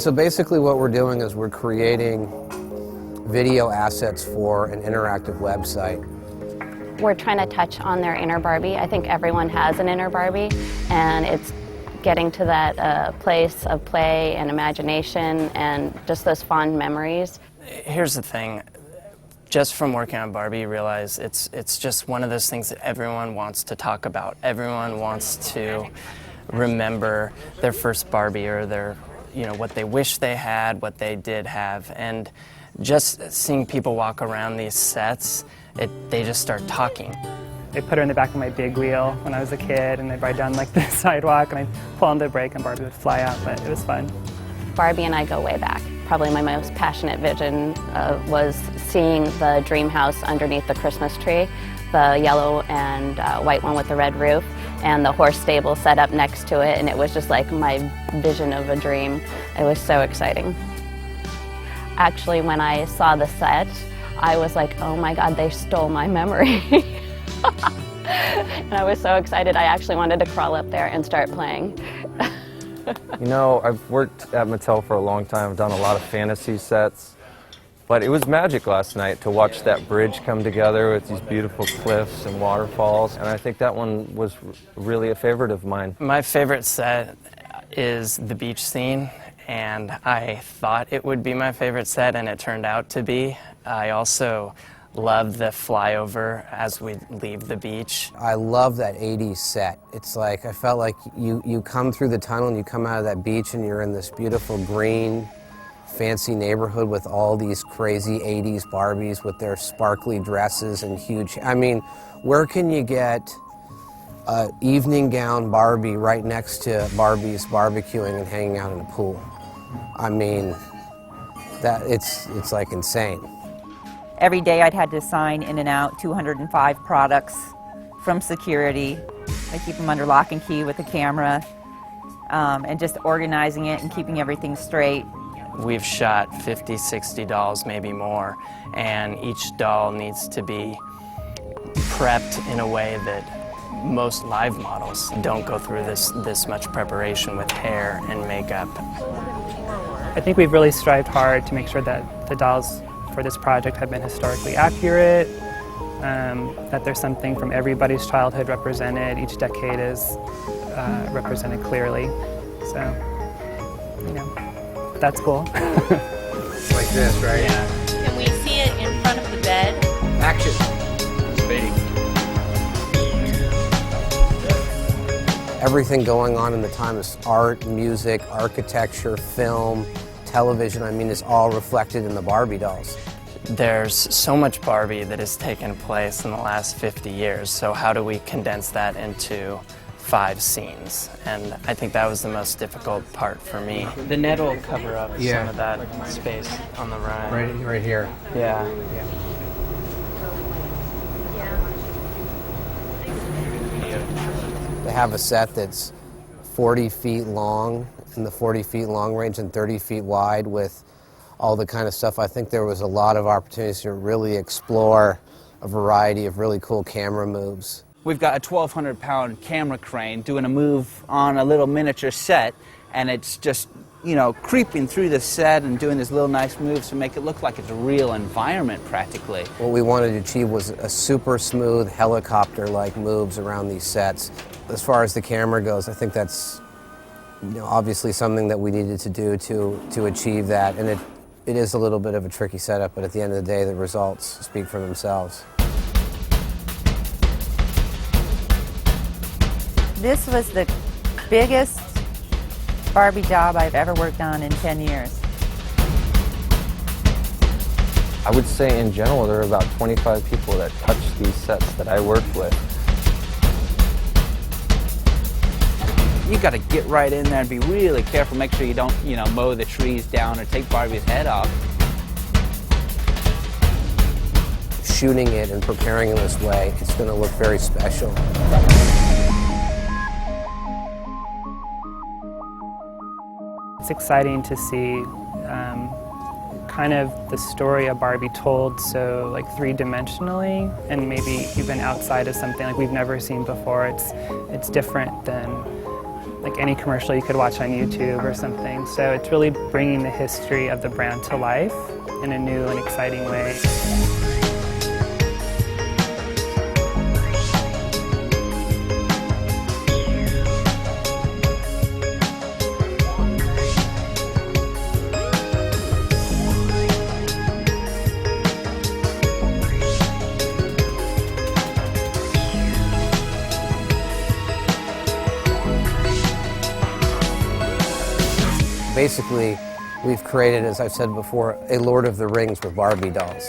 So basically what we're doing is we're creating video assets for an interactive website. We're trying to touch on their inner Barbie. I think everyone has an inner Barbie, and it's getting to that place of play and imagination and just those fond memories. Here's the thing. Just from working on Barbie, you realize it's just one of those things that everyone wants to talk about. Everyone wants to remember their first Barbie, or their, what they wish they had, what they did have. And just seeing people walk around these sets, they just start talking. They put her in the back of my big wheel when I was a kid, and they'd ride down like the sidewalk, and I'd pull on the brake and Barbie would fly out, but it was fun. Barbie and I go way back. Probably my most passionate vision was seeing the dream house underneath the Christmas tree, the yellow and white one with the red roof, and the horse stable set up next to it, and it was just like my vision of a dream. It was so exciting. Actually, when I saw the set, I was like, oh my God, they stole my memory. And I was so excited, I actually wanted to crawl up there and start playing. I've worked at Mattel for a long time. I've done a lot of fantasy sets. But it was magic last night to watch that bridge come together with these beautiful cliffs and waterfalls. And I think that one was really a favorite of mine. My favorite set is the beach scene. And I thought it would be my favorite set, and it turned out to be. I also love the flyover as we leave the beach. I love that 80s set. It's like, I felt like you come through the tunnel and you come out of that beach and you're in this beautiful green, fancy neighborhood with all these crazy 80s Barbies with their sparkly dresses and huge, where can you get an evening gown Barbie right next to Barbie's barbecuing and hanging out in a pool? It's like insane. Every day I'd had to sign in and out 205 products from security. I keep them under lock and key with the camera, and just organizing it and keeping everything straight. We've shot 50, 60 dolls, maybe more, and each doll needs to be prepped in a way that most live models don't go through this much preparation with hair and makeup. I think we've really strived hard to make sure that the dolls for this project have been historically accurate, that there's something from everybody's childhood represented. Each decade is represented clearly. So, that's cool. Like this, right? Yeah. Can we see it in front of the bed? Action. Everything going on in the time is art, music, architecture, film, television, is all reflected in the Barbie dolls. There's so much Barbie that has taken place in the last 50 years, so how do we condense that into 5 scenes? And I think that was the most difficult part for me. The net will cover up some of that space on the ride. Right here. Yeah. They have a set that's 40 feet long, in the 40 feet long range, and 30 feet wide with all the kind of stuff. I think there was a lot of opportunities to really explore a variety of really cool camera moves. We've got a 1,200-pound camera crane doing a move on a little miniature set, and it's just, creeping through the set and doing these little nice moves to make it look like it's a real environment practically. What we wanted to achieve was a super smooth helicopter-like moves around these sets. As far as the camera goes, I think that's obviously something that we needed to do to achieve that, and it is a little bit of a tricky setup, but at the end of the day, the results speak for themselves. This was the biggest Barbie job I've ever worked on in 10 years. I would say in general there are about 25 people that touch these sets that I worked with. You got to get right in there and be really careful, make sure you don't, mow the trees down or take Barbie's head off. Shooting it and preparing in this way, it's going to look very special. It's exciting to see kind of the story of Barbie told so three-dimensionally, and maybe even outside of something like we've never seen before. It's different than like any commercial you could watch on YouTube or something. So it's really bringing the history of the brand to life in a new and exciting way. Basically, we've created, as I've said before, a Lord of the Rings with Barbie dolls.